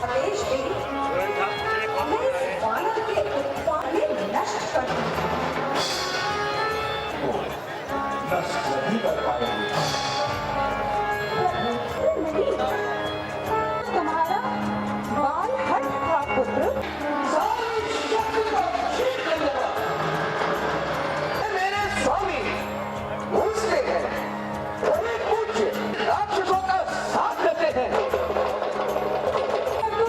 आदेश दे मैं इस वानर के उत्पाद नष्ट कर दूं। नष्ट नहीं कर पाएंगे। नहीं, तुम्हारा बाल हट था पुत्र। मेरे स्वामी घूसते हैं, बड़े पूज्य राक्षसों का साथ देते हैं। तो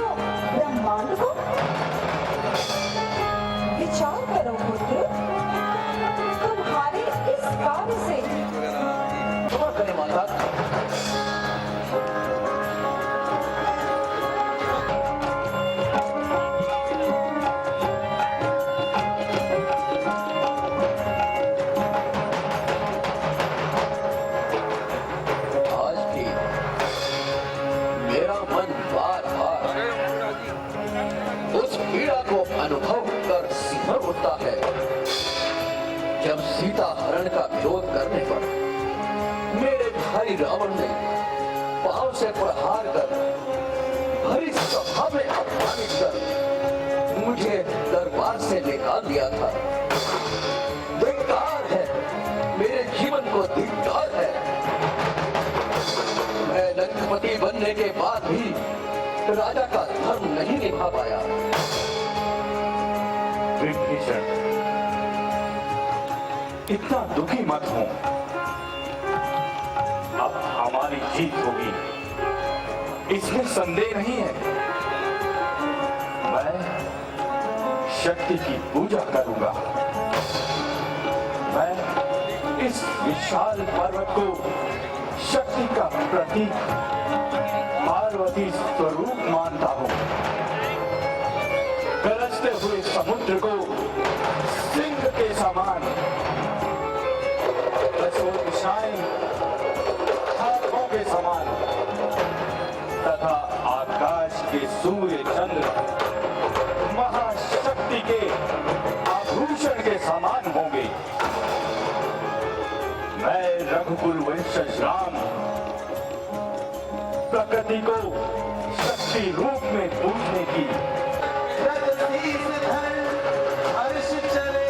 ब्रह्मांड को विचार करो पुत्र, तुम्हारे इस कार्य से क्षमा करें माता। आज भी मेरा मन बार बार उस पीड़ा को अनुभव कर सिहर उठता है जब सीता हरण का विरोध करने पर मेरे भाई रावण ने पांव से प्रहार कर हरी सभा में अपमानित कर मुझे दरबार से निकाल दिया था। धिक्कार है, मेरे जीवन को धिक्कार है। मैं लंकापति बनने के बाद भी राजा का धर्म नहीं निभा पाया। विभीषण, इतना दुखी मत हो। अब हमारी जीत होगी, इसमें संदेह नहीं है। मैं शक्ति की पूजा करूंगा। मैं इस विशाल पर्वत को शक्ति का प्रतीक पार्वती स्वरूप मानता हूं। गरजते हुए समुद्र को सिंह के समान, दिशाएं हाथों के समान तथा आकाश के सूर्य चंद्र महाशक्ति के आभूषण के समान होंगे। मैं रघुकुल वंशज राम प्रकृति को शक्ति रूप में पूजने की हर्ष चले।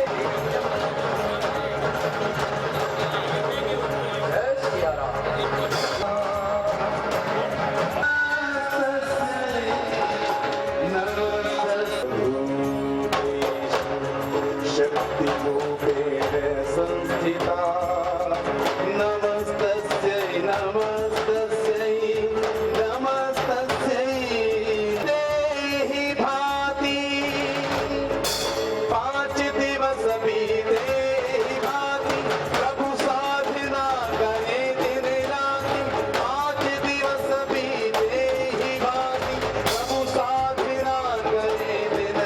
शक्ति रूपेण संस्थिता नमस्तस्यै नमस्तस्यै नमस्तस्यै देहि भाति पांच दिवस बीते भाति प्रभु साधना करे दिन राति पांच दिवस बीते भाति प्रभु साधना करे दिन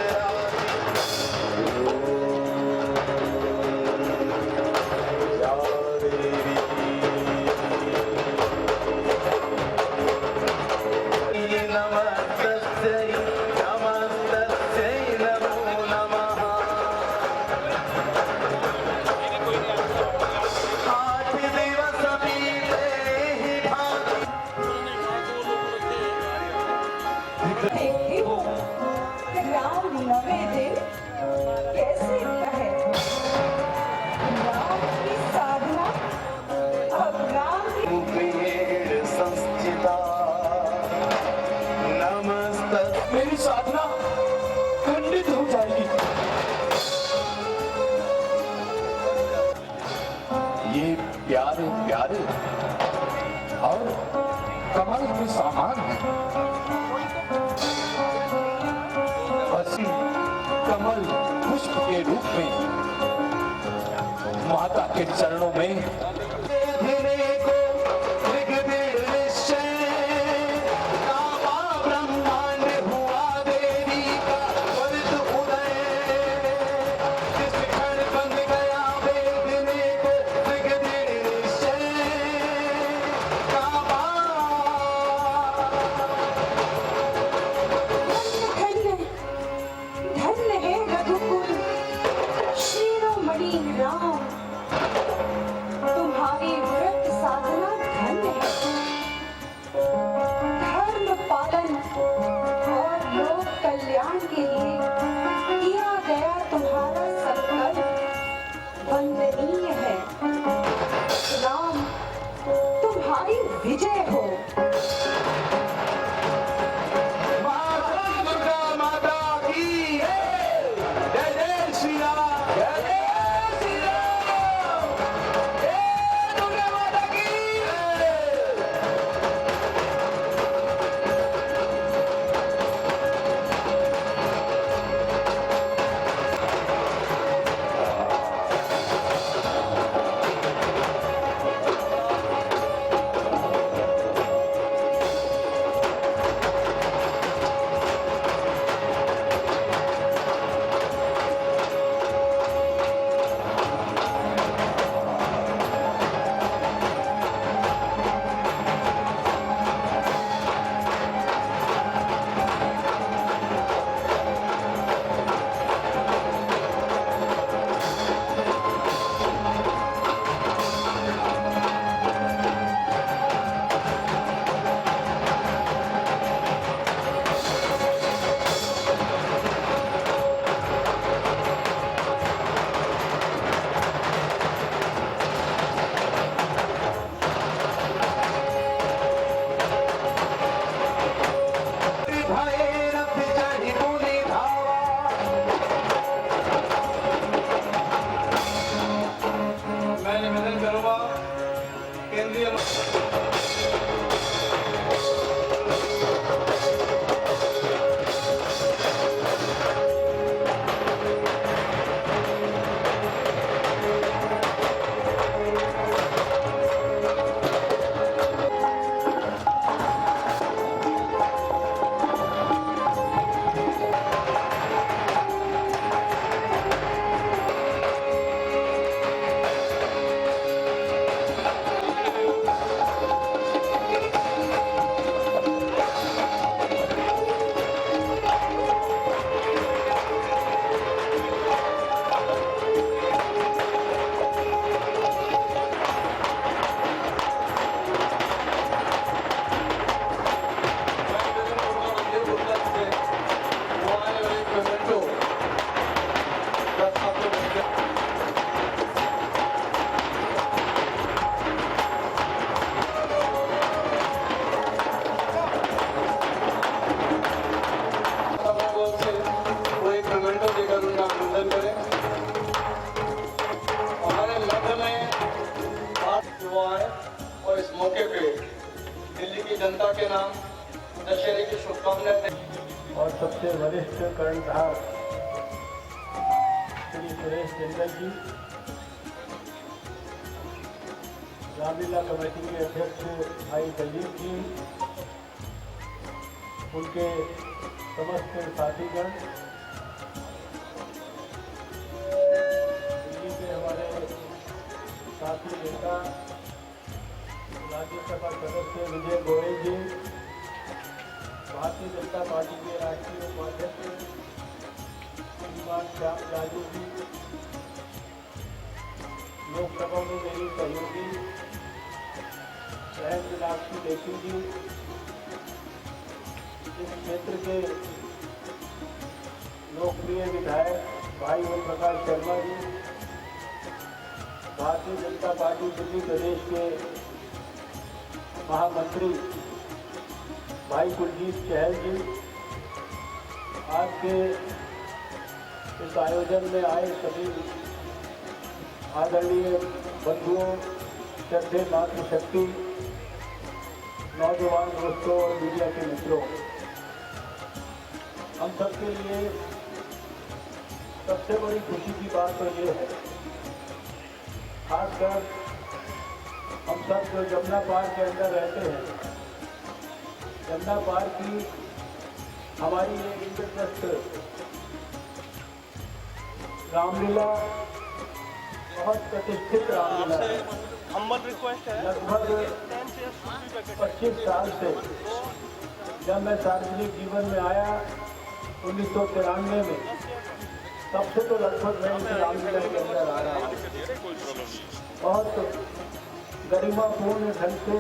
नमस्तस्यै नमस्तस्यै नमो नमः। आठ दिवस बीते भाति देखती हूँ राम नवे दिन कैसे कहे राम की साधना अब राम की रूपेण संस्थिता नमस्तस्यै मेरी साधना खंडित हो जाएगी। ये प्यारे प्यारे और कमल के सामान है। बसी कमल पुष्प के रूप में माता के चरणों में धीरे को दिग्विजय निश्चय कामा ब्रह्मांड हुआ देवी का त्वरित उदय जिस क्षण बन गया वेदने को दिग्विजय निश्चय कामा। धन्य धन्य है रघुकुल शिरोमणि राम, तुम्हारी दशहरे की शुभकामनाएं। और सबसे वरिष्ठ कर्णधार श्री सुरेश जिंदल जी, रामलीला कमेटी के अध्यक्ष भाई दलजीत जी, उनके समस्त साथीगण, दिल्ली के हमारे साथी नेता राज्यसभा सदस्य विजय गोयल जी, भारतीय जनता पार्टी के राष्ट्रीय उपाध्यक्ष श्रीमान श्याम जाजू जी, लोकसभा में मेरी सहयोगी बहन मीनाक्षी लेखी जी, इस क्षेत्र के लोकप्रिय विधायक भाई ओम प्रकाश शर्मा जी, भारतीय जनता पार्टी दिल्ली प्रदेश के महामंत्री भाई कुलजीत चहल जी, आज के इस आयोजन में आए सभी आदरणीय बंधुओं, श्रद्धे मातृशक्ति, नौजवान दोस्तों और मीडिया के मित्रों, हम सबके लिए सबसे बड़ी खुशी की बात तो ये है, खासकर हम सब जो जमुना पार के अंदर रहते हैं, जमुना पार की हमारी ये इंद्रप्रस्थ रामलीला बहुत प्रतिष्ठित रामलीला है। लगभग 25 साल से जब मैं सार्वजनिक जीवन में आया 1993 में, तब से तो लगभग मैं इस रामलीला के अंदर आ रहा हूँ। बहुत गरिमापूर्ण ढंग से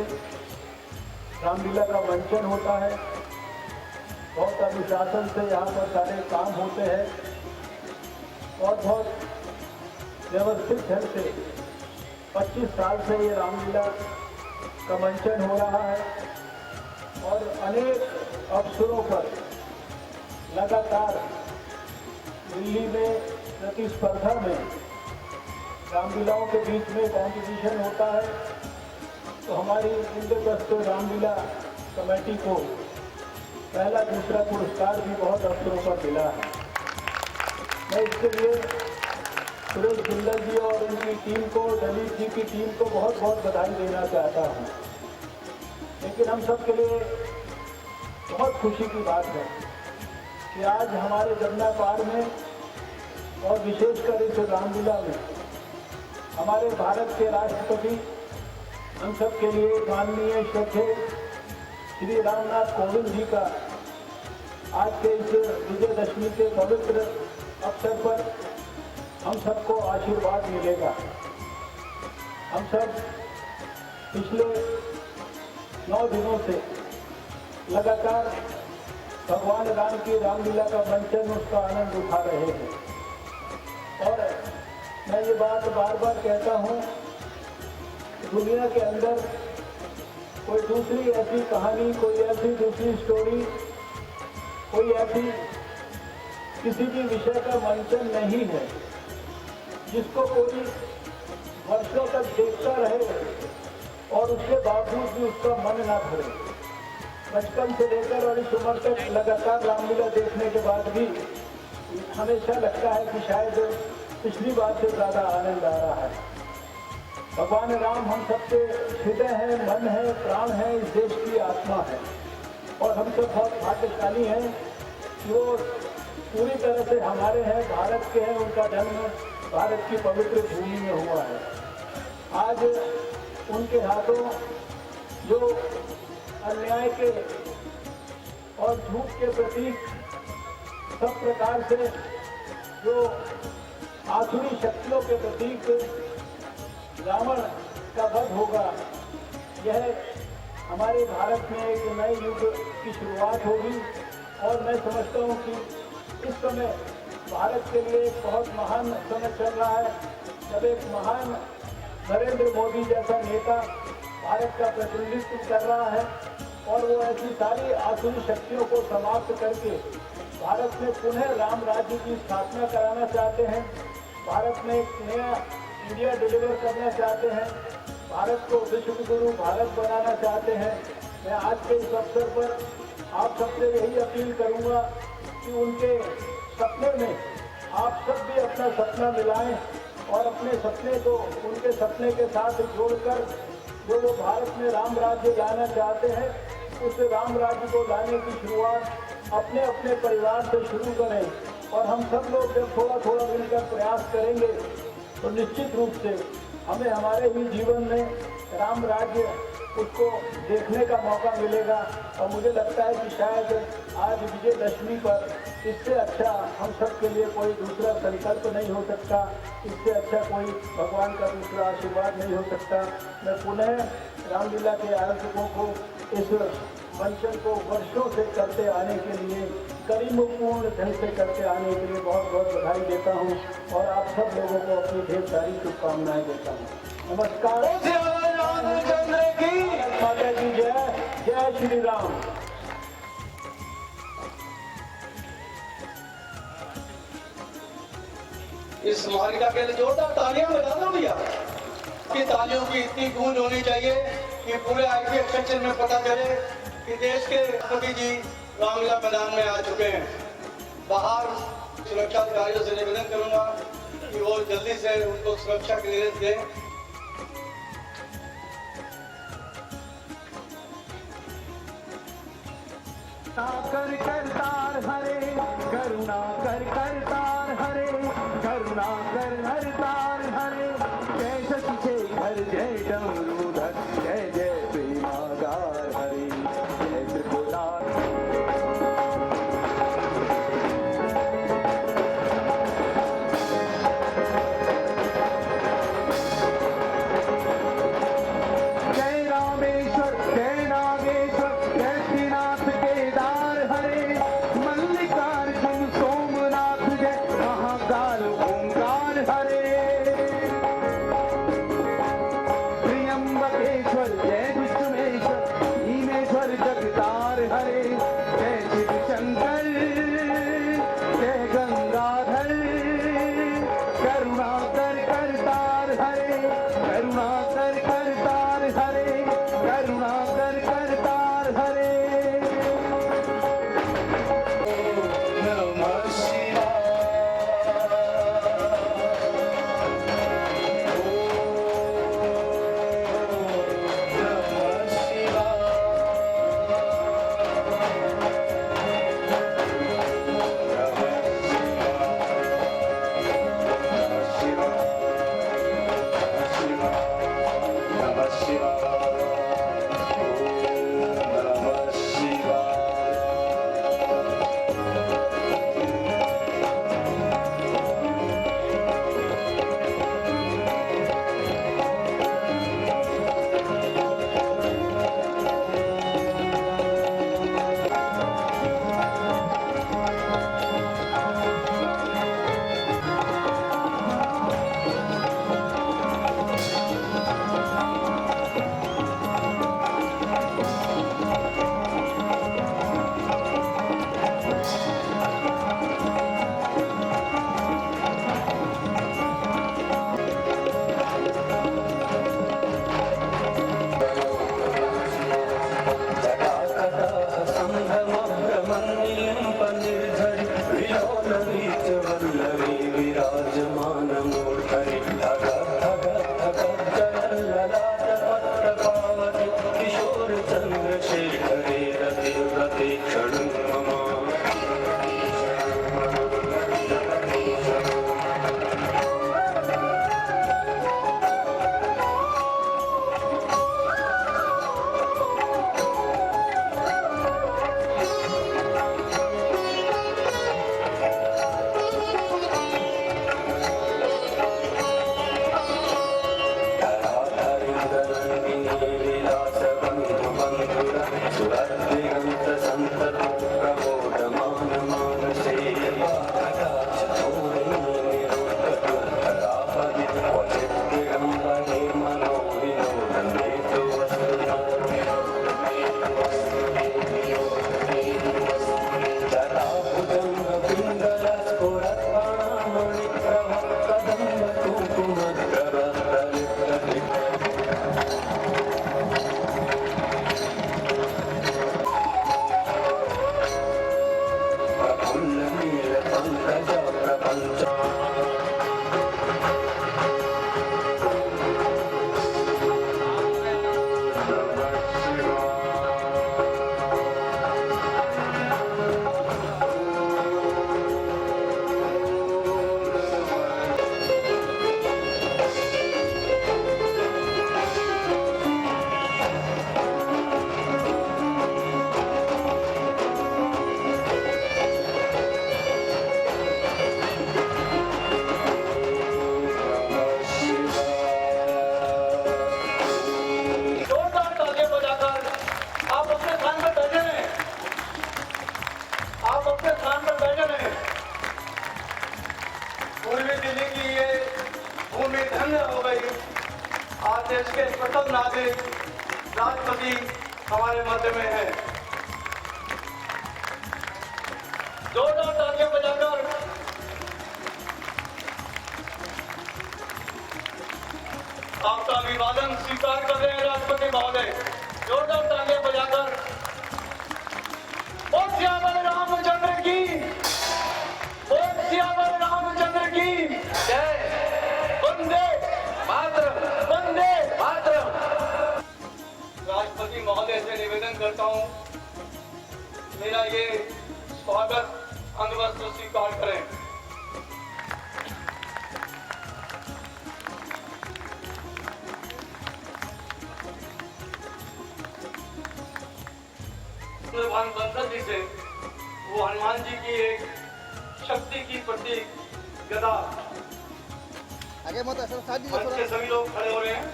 रामलीला का मंचन होता है, बहुत अनुशासन से यहाँ पर सारे काम होते हैं और बहुत व्यवस्थित ढंग से 25 साल से ये रामलीला का मंचन हो रहा है और अनेक अवसरों पर लगातार दिल्ली में प्रतिस्पर्धा में रामलीलाओं के बीच में कॉम्पिटिशन होता है, तो हमारी इंद्रप्रस्थ रामलीला कमेटी को पहला दूसरा पुरस्कार भी बहुत अवसरों पर मिला है। मैं इसके लिए सुरेश जिंदल जी और उनकी टीम को, दलित जी की टीम को बहुत बहुत बधाई देना चाहता हूँ। लेकिन हम सब के लिए बहुत खुशी की बात है कि आज हमारे जमुना पार में और विशेषकर इस रामलीला में हमारे भारत के राष्ट्रपति, हम सब के लिए माननीय श्रद्धेय श्री रामनाथ कोविंद जी का आज के इस विजयदशमी के पवित्र अवसर पर हम सबको आशीर्वाद मिलेगा। हम सब पिछले 9 दिनों से लगातार भगवान राम की रामलीला का मंचन, उसका आनंद उठा रहे हैं और मैं ये बात बार बार कहता हूँ, दुनिया के अंदर कोई दूसरी ऐसी कहानी, कोई ऐसी दूसरी स्टोरी, कोई ऐसी किसी भी विषय का मंचन नहीं है जिसको कोई वर्षों तक देखता रहे और उसके बावजूद भी उसका मन ना भरे। बचपन से लेकर और इस उम्र तक लगातार रामलीला देखने के बाद भी हमेशा लगता है कि शायद पिछली बार से ज़्यादा आनंद आ रहा है। भगवान राम हम सबके हृदय है, मन है, प्राण है, इस देश की आत्मा है और हम सब बहुत भाग्यशाली हैं कि वो पूरी तरह से हमारे हैं, भारत के हैं, उनका जन्म भारत की पवित्र भूमि में हुआ है। आज उनके हाथों जो अन्याय के और झूठ के प्रतीक सब प्रकार से जो आसुरी शक्तियों के प्रतीक रावण का वध होगा, यह हमारे भारत में एक नए युग की शुरुआत होगी और मैं समझता हूँ कि इस समय भारत के लिए एक बहुत महान समय चल रहा है, जब एक महान नरेंद्र मोदी जैसा नेता भारत का प्रतिनिधित्व कर रहा है और वो ऐसी सारी आसुरी शक्तियों को समाप्त करके भारत में पुनः राम राज्य की स्थापना कराना चाहते हैं, भारत में एक नया इंडिया डिलीवर करना चाहते हैं, भारत को विश्व गुरु भारत बनाना चाहते हैं। मैं आज के इस अवसर पर आप सबसे यही अपील करूंगा कि उनके सपने में आप सब भी अपना सपना मिलाएं और अपने सपने को उनके सपने के साथ जोड़कर जो वो भारत में राम राज्य लाना चाहते हैं उस राम राज्य को लाने की शुरुआत अपने अपने परिवार से शुरू करें। और हम सब लोग जब थोड़ा थोड़ा मिलकर प्रयास करेंगे तो निश्चित रूप से हमें हमारे ही जीवन में राम राज्य उसको देखने का मौका मिलेगा। और मुझे लगता है कि शायद आज विजयदशमी पर इससे अच्छा हम सब के लिए कोई दूसरा संकल्प नहीं हो सकता, इससे अच्छा कोई भगवान का दूसरा आशीर्वाद नहीं हो सकता। मैं पुनः रामलीला के आयोजकों को इस मंचन को वर्षों से करते आने के लिए, करीबपूर्ण ढंग से करते आने के लिए बहुत बहुत बधाई देता हूँ और आप सब लोगों को अपनी ढेर सारी शुभकामनाएं देता हूँ। नमस्कार। रामचंद्र की माता की जय। जय श्री राम। इस मालिका के लिए जोरदार तालियां बजा दो भैया। कि तालियों की इतनी गूंज होनी चाहिए कि पूरे आईपीएफ सेक्शन में पता चले कि देश के राष्ट्रपति जी रामलीला मैदान में आ चुके हैं। बाहर सुरक्षा अधिकारियों से निवेदन करूंगा कि वो जल्दी से उनको सुरक्षा क्लियरेंस दें। कर करतार हरे करुणा कर करतार हरे करुणा कर हरतार हरे जय शशि शेखर जय डमरूधर जय जय प्रेमागार हरे जय त्रिपुरार। जय रामेश्वर जय नागेश्वर जय श्रीनाथ केदार हरे मल्लिकार्जुन सोमनाथ जय महाकाल ओंकार हरे प्रियम निवेदन करता हूँ मेरा ये स्वागत अंगवस्त्र स्वीकार करें। भगवान बंसल जी से वो हनुमान जी की एक शक्ति की प्रतीक गदा आगे मत ऐसा साथ दीजिए मंच थोड़ा। के सभी लोग खड़े हो रहे हैं।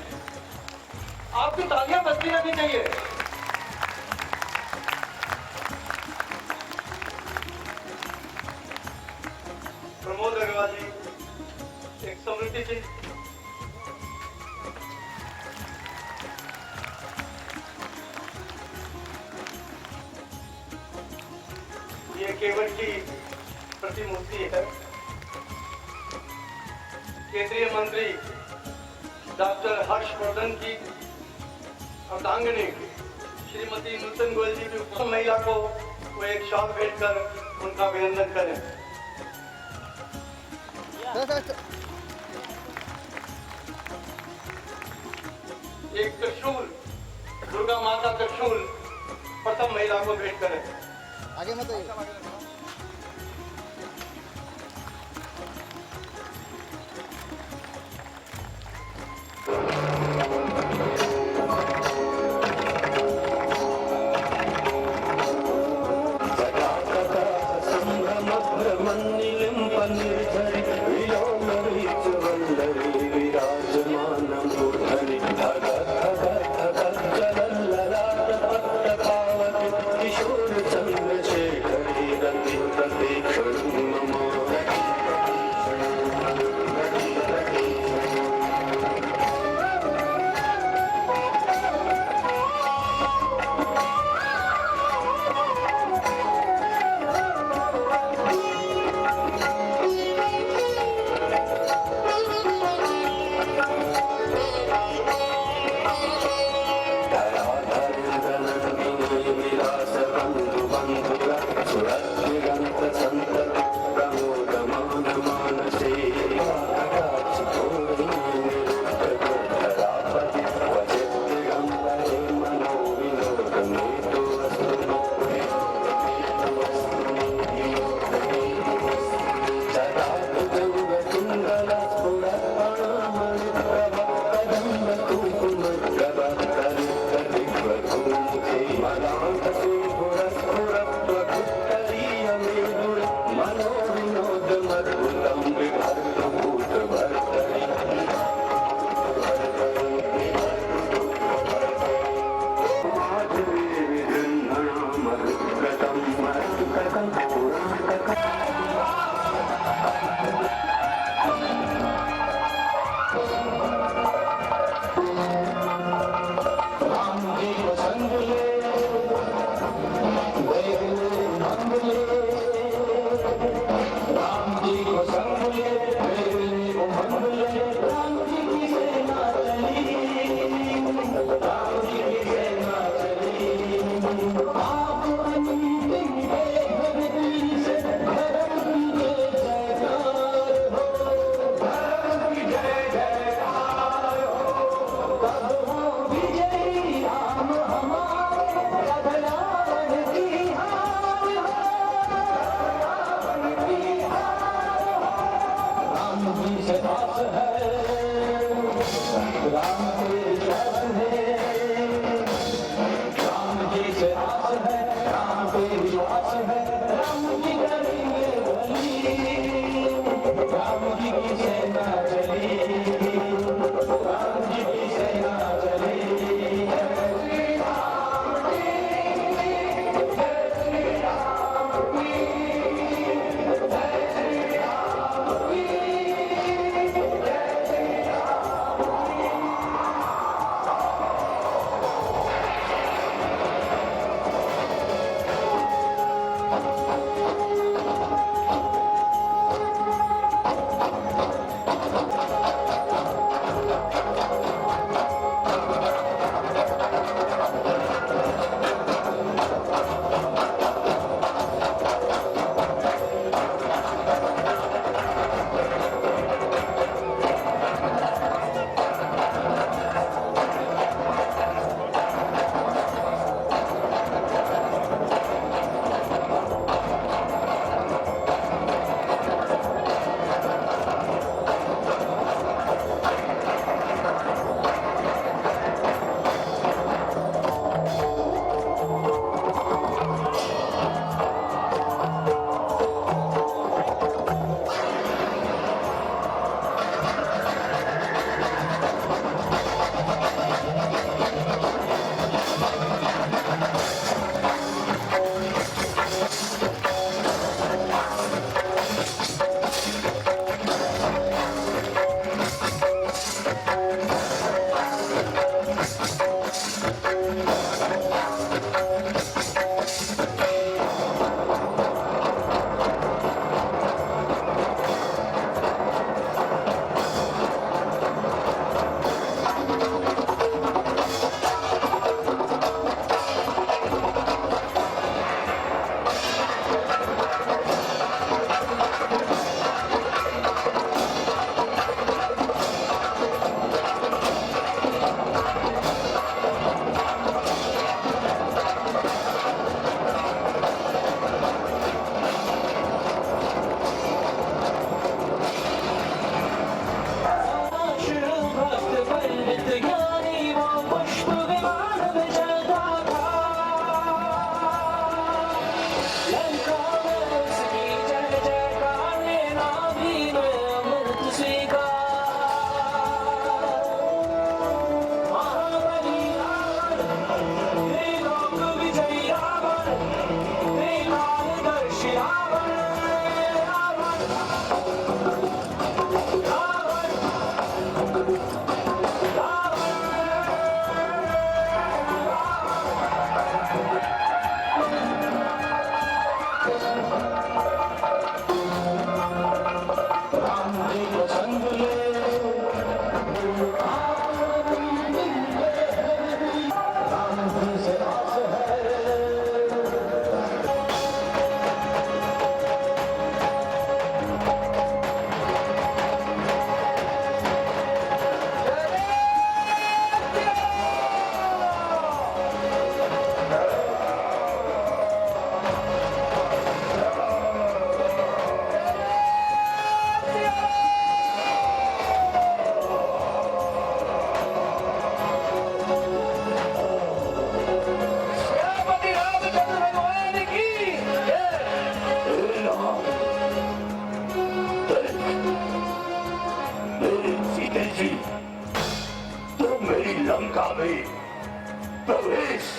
आपकी तालियां बजती रहनी चाहिए। प्रमोद अग्रवाल जी, एक समृद्धि जी, ये केवल की प्रतिमूर्ति है। केंद्रीय मंत्री डॉक्टर हर्षवर्धन की अर्धांगिनी श्रीमती नूतन गोयल जी भी महिला को वो एक शॉल भेंट कर उनका अभिनंदन करें। एक त्रिशूल, दुर्गा माता त्रिशूल प्रथम महिला को भेंट करें। आगे मत आइए।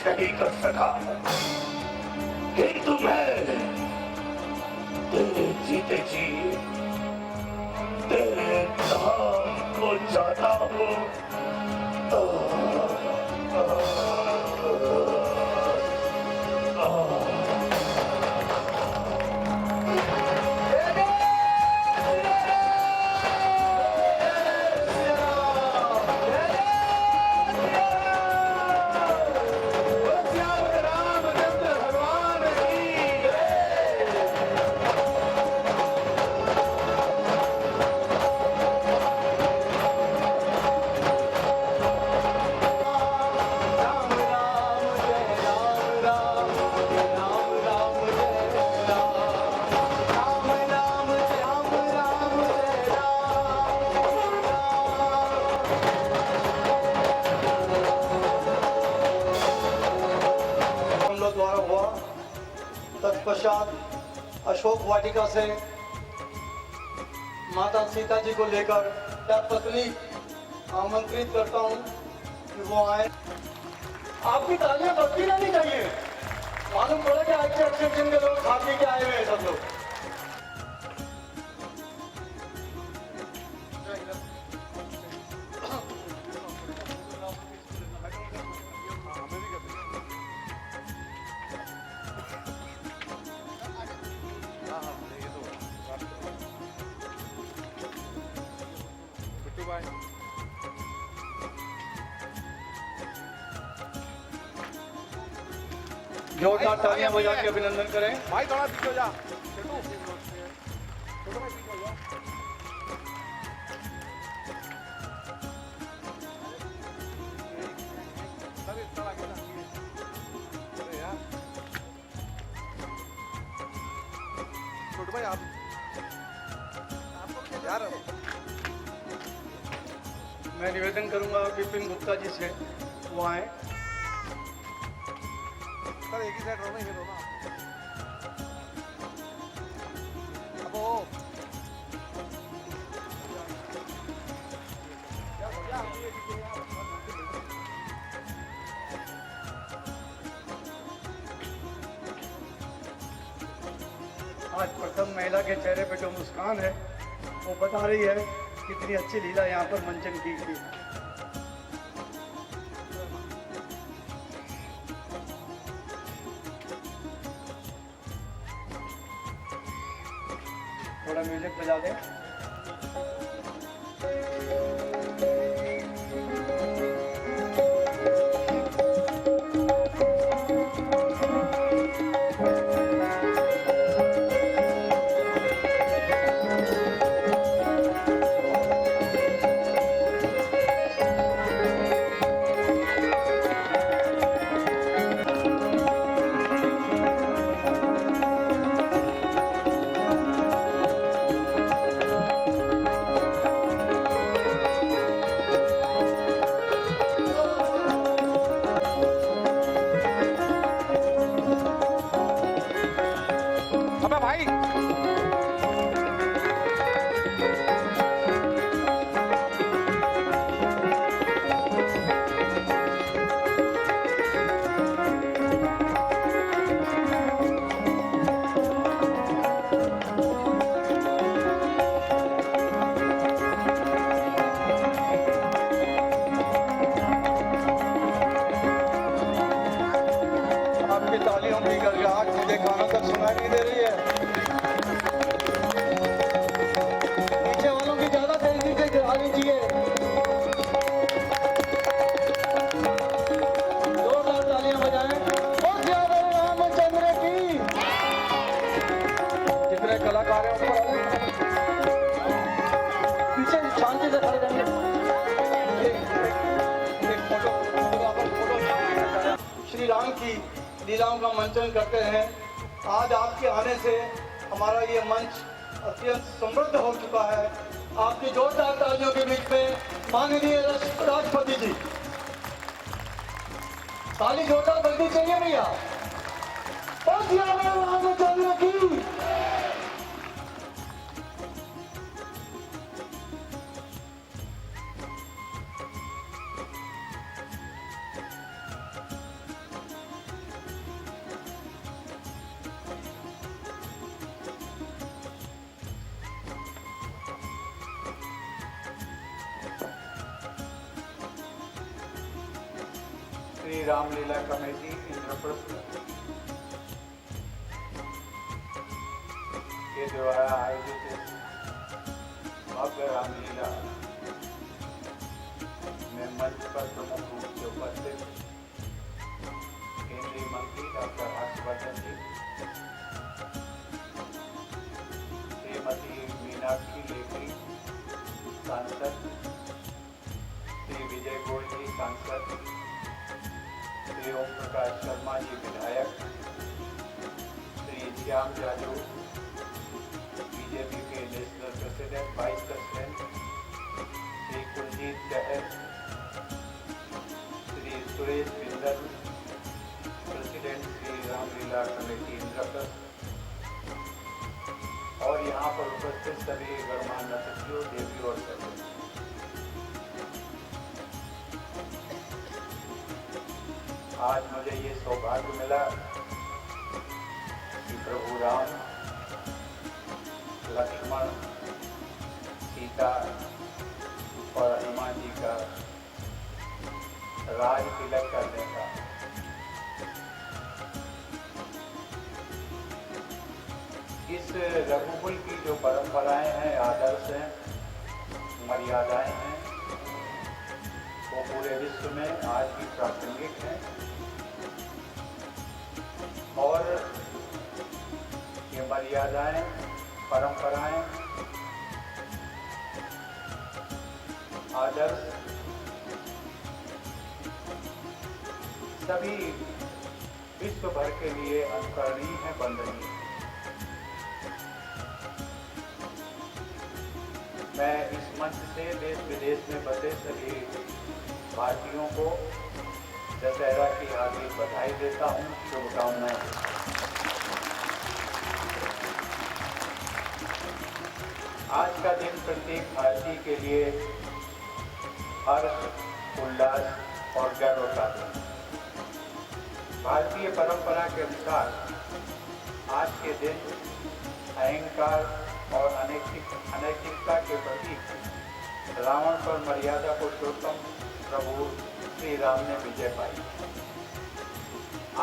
कुछ नहीं कर सका, किंतु मैं तेरे जीते जी तेरे धाम को जाता हूँ। द्वारा हुआ। तत्पश्चात अशोक वाटिका से माता सीता जी को लेकर या पत्नी आमंत्रित करता हूँ कि वो आए। आपकी तालियां बजती रहनी चाहिए। मालूम पड़ा कि आज के के लोग खा पी के आए हुए हैं सब लोग। जोरदार तालियां बजा के अभिनंदन करें। भाई थोड़ा पीछे हो जा। छोटू भाई पीछे हो जा। छोटू भाई आप यार मैं निवेदन करूंगा विपिन गुप्ता जी से वो आए। सर एक ही साइड रहो ना, ये रहो ना अब वो आज प्रथम महिला के चेहरे पे जो मुस्कान है वो बता रही है कितनी अच्छी लीला यहाँ पर मंचन की गई। थोड़ा म्यूजिक बजा दें। अबे भाई आपकी तालियों की गड़गड़ाहट मुझे कानों तक सुनाई नहीं दे रही है। पीछे वालों की ज्यादा तेजी से गिरा लीजिए। जोरदार तालियां बजाएं। ओ श्री रामचंद्र की। जितने कलाकार हैं ऊपर आ जाएं। पीछे शांति से खड़े रहेंगे। एक फोटो श्री राम की लीलाओं का मंचन करते हैं। आज आपके आने से हमारा ये मंच अत्यंत समृद्ध हो चुका है। आपकी जोरदार तालियों के बीच में माननीय राष्ट्रपति जी, ताली जोरदार बजनी चाहिए भैया। और श्री रामचंद्र की। श्री रामलीला कमेटी इंद्रप्रस्थ के द्वारा आयोजित इस भव्य रामलीला में मंच पर प्रमुख रूप से उपस्थित केंद्रीय मंत्री डॉक्टर हर्षवर्धन जी, श्रीमती मीनाक्षी लेखी सांसद, श्री विजय गोयल जी सांसद, श्री ओम प्रकाश शर्मा जी विधायक, श्री श्याम जाजू बीजेपी के national president, vice president, Shri Kuljeet Chahal, Shri Suresh Bindal, president Shri Ramlila committee Indraprastha, और यहाँ पर उपस्थित सभी गणमान्य अतिथियों, देवी और सज्जनों, आज मुझे ये सौभाग्य मिला कि प्रभु राम, लक्ष्मण, सीता और हनुमान जी का राज तिलक करने का इस रघुकुल की जो परंपराएं हैं, आदर्श हैं, मर्यादाएं हैं, वो पूरे विश्व में आज भी प्रासंगिक हैं और ये मर्यादाएं, परंपराएं, आदर्श सभी विश्व भर के लिए अनुकरणीय है, वंदनीय है। मैं इस मंच से देश विदेश में बसे सभी भारतीयों को दशहरा की हार्दिक बधाई देता हूँ, शुभकामनाएं। आज का दिन प्रत्येक भारतीय के लिए हर्ष, उल्लास और गर्व का दिन। भारतीय परंपरा के अनुसार आज के दिन अहंकार और अनैतिकता के प्रतीक रावण पर मर्यादा पुरुषोत्तम प्रभु श्री राम ने विजय पाई।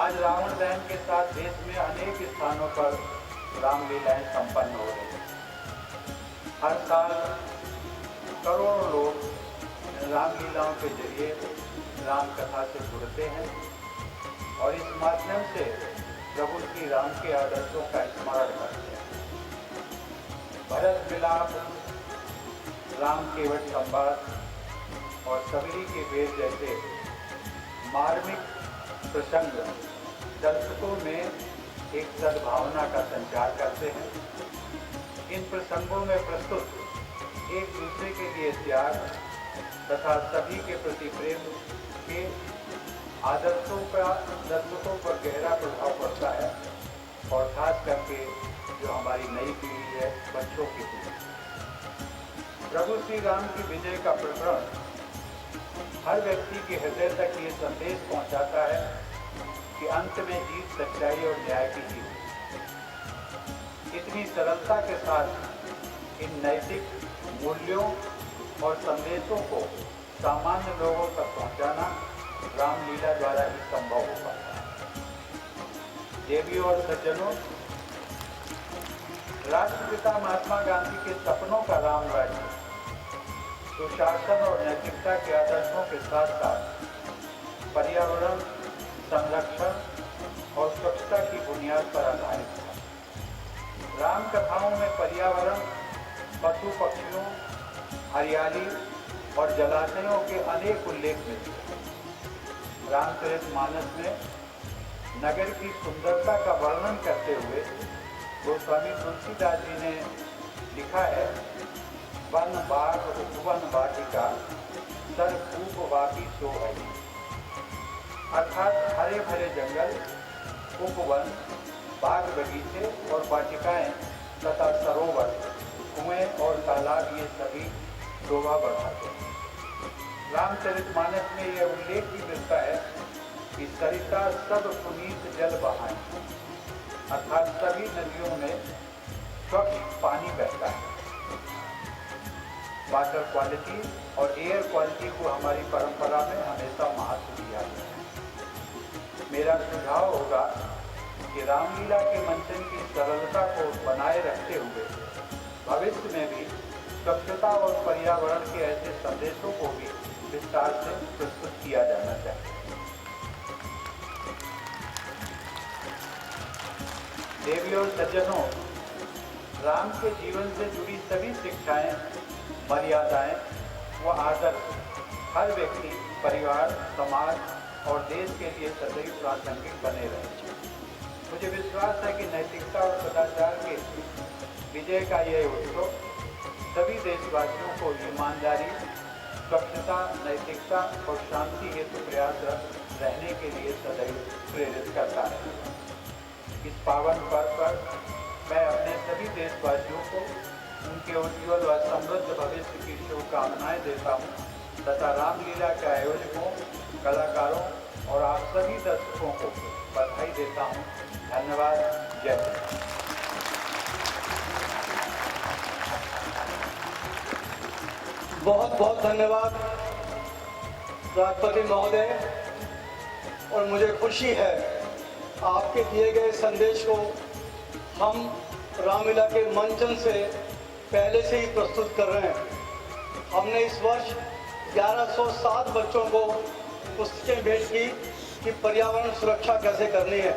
आज रावण दहन के साथ देश में अनेक स्थानों पर रामलीलाएं संपन्न हो रही हैं। हर साल करोड़ों लोग रामलीलाओं के जरिए राम कथा से जुड़ते हैं और इस माध्यम से प्रभु श्री राम के आदर्शों का स्मरण करते हैं। भरत मिलाप, राम केवट संवाद और सबरी के वेद जैसे मार्मिक प्रसंग दर्शकों में एक सद्भावना का संचार करते हैं। इन प्रसंगों में प्रस्तुत एक दूसरे के लिए त्याग तथा सभी के प्रति प्रेम के आदर्शों का दर्शकों पर गहरा प्रभाव पड़ता है और खास करके जो हमारी नई पीढ़ी है, बच्चों की पीढ़ी। प्रभु श्री राम की विजय का प्रकरण हर व्यक्ति के हृदय तक ये संदेश पहुंचाता है कि अंत में जीत सच्चाई और न्याय की जीत। इतनी सरलता के साथ इन नैतिक मूल्यों और संदेशों को सामान्य लोगों तक पहुंचाना रामलीला द्वारा ही संभव हो पाता है। देवी और सज्जनों, राष्ट्रपिता महात्मा गांधी के सपनों का राम राज्य सुशासन और नैतिकता के आदर्शों के साथ साथ पर्यावरण संरक्षण और स्वच्छता की बुनियाद पर आधारित है। राम कथाओं में पर्यावरण, पशु पक्षियों, हरियाली और जलाशयों के अनेक उल्लेख मिलते हैं। रामचरितमानस में नगर की सुंदरता का वर्णन करते हुए गोस्वामी तुलसीदास जी ने लिखा है, वन बाग उपवन वाटिका सर्वभूप वापी सोहरी, अर्थात हरे भरे जंगल, उपवन, बाग बगीचे और वाटिकाएं तथा सरोवर, कुएं और तालाब ये सभी शोभा बढ़ाते हैं। रामचरितमानस में यह उल्लेख भी मिलता है कि सरिता सब पुनीत जल बहाएं, अर्थात सभी नदियों में स्वच्छ पानी बहता है। वाटर क्वालिटी और एयर क्वालिटी को हमारी परंपरा में हमेशा महत्व दिया गया है। मेरा सुझाव होगा कि रामलीला के मंचन की सरलता को बनाए रखते हुए भविष्य में भी स्वच्छता और पर्यावरण के ऐसे संदेशों को भी विस्तार से प्रस्तुत किया जाना चाहिए। देवियों और सज्जनों, राम के जीवन से जुड़ी सभी शिक्षाएं, मर्यादाएं व आदर्श हर व्यक्ति, परिवार, समाज और देश के लिए सदैव प्रासंगिक बने रहे। मुझे विश्वास है कि नैतिकता और सदाचार के विजय का यह उत्सव सभी देशवासियों को ईमानदारी, स्वच्छता, नैतिकता और शांति हेतु प्रयासरत रहने के लिए सदैव प्रेरित करता है। इस पावन पर्व पर मैं अपने सभी देशवासियों को उनके उज्ज्वल व समृद्ध भविष्य की शुभकामनाएं देता हूँ तथा रामलीला के आयोजकों, कलाकारों और आप सभी दर्शकों को बधाई देता हूँ। धन्यवाद। जय हिंद। बहुत बहुत धन्यवाद राष्ट्रपति महोदय। और मुझे खुशी है आपके दिए गए संदेश को हम रामलीला के मंचन से पहले से ही प्रस्तुत कर रहे हैं। हमने इस वर्ष 1107 बच्चों को पुस्तकें भेंट की कि पर्यावरण सुरक्षा कैसे करनी है,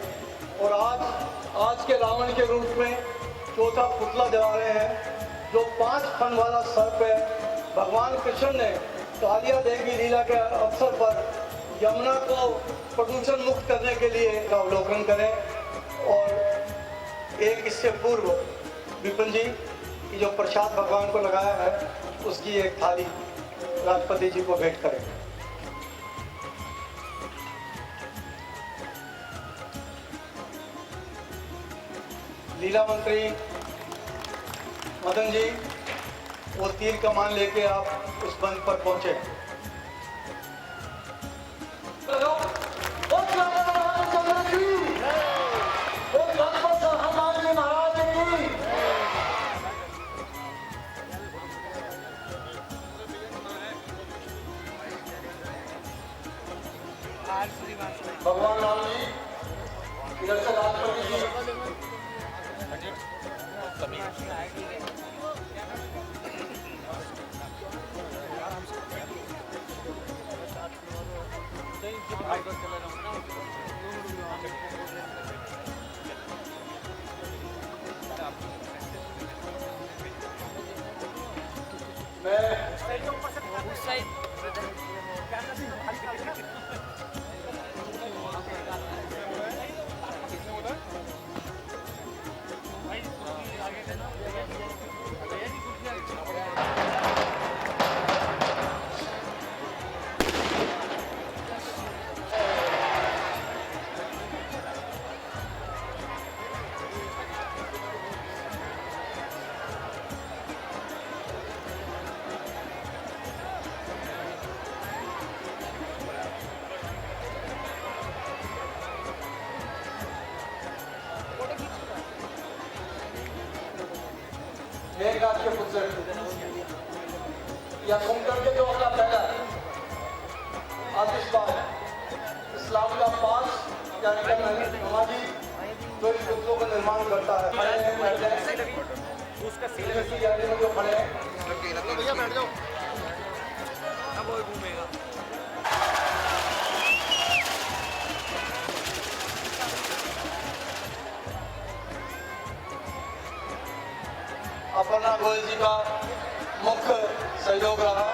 और आज के रावण के रूप में चौथा पुतला जला रहे हैं जो 5 फन वाला सर्प है। भगवान कृष्ण ने कालिया देवी लीला के अवसर पर यमुना को प्रदूषण मुक्त करने के लिए का अवलोकन करें। और एक इससे पूर्व विपिन जी की जो प्रसाद भगवान को लगाया है उसकी एक थाली राष्ट्रपति जी को भेंट करें। लीला मंत्री मदन जी, वो तीर कमान लेके आप उस मंच पर पहुंचे। भगवान राम जी, इधर से राष्ट्रपति जी। मेघराज के पुत्र या कुमकर के जो अपना पहला आतिशबाज इस्लाम का पास यानी कि नमाजी जो इस पुत्रों का निर्माण करता है, खड़े हैं उसका में जो खड़े हैं भैया बैठ जाओ, अब वो घूमेगा। अपर्णा गोयल जी का मुख्य सहयोग रहा।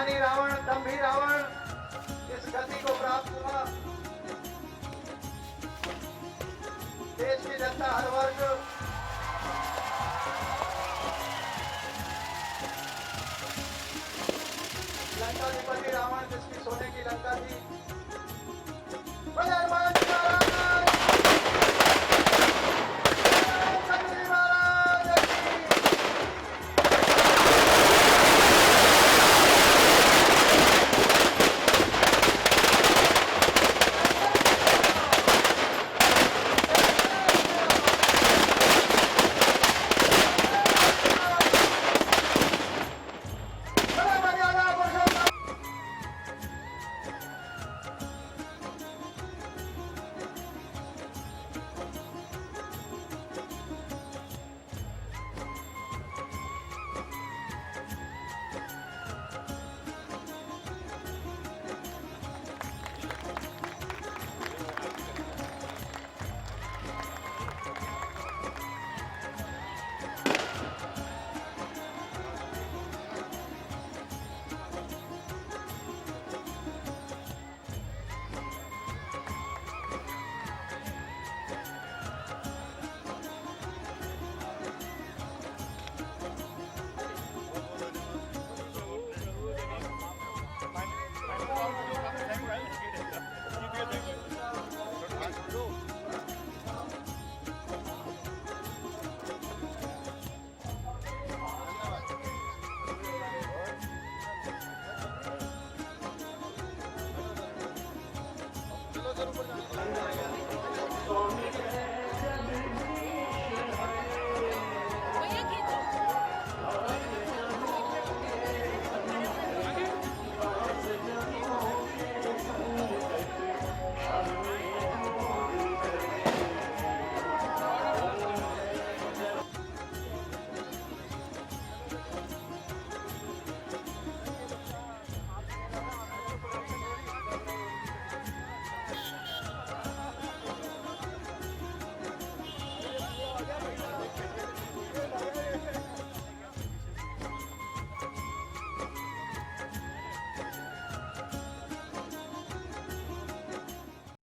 ज्ञानी रावण, दम्भी रावण इस गति को प्राप्त हुआ। देश की जनता हर वर्ग लंकाधिपति रावण जिसकी सोने की लंका थी,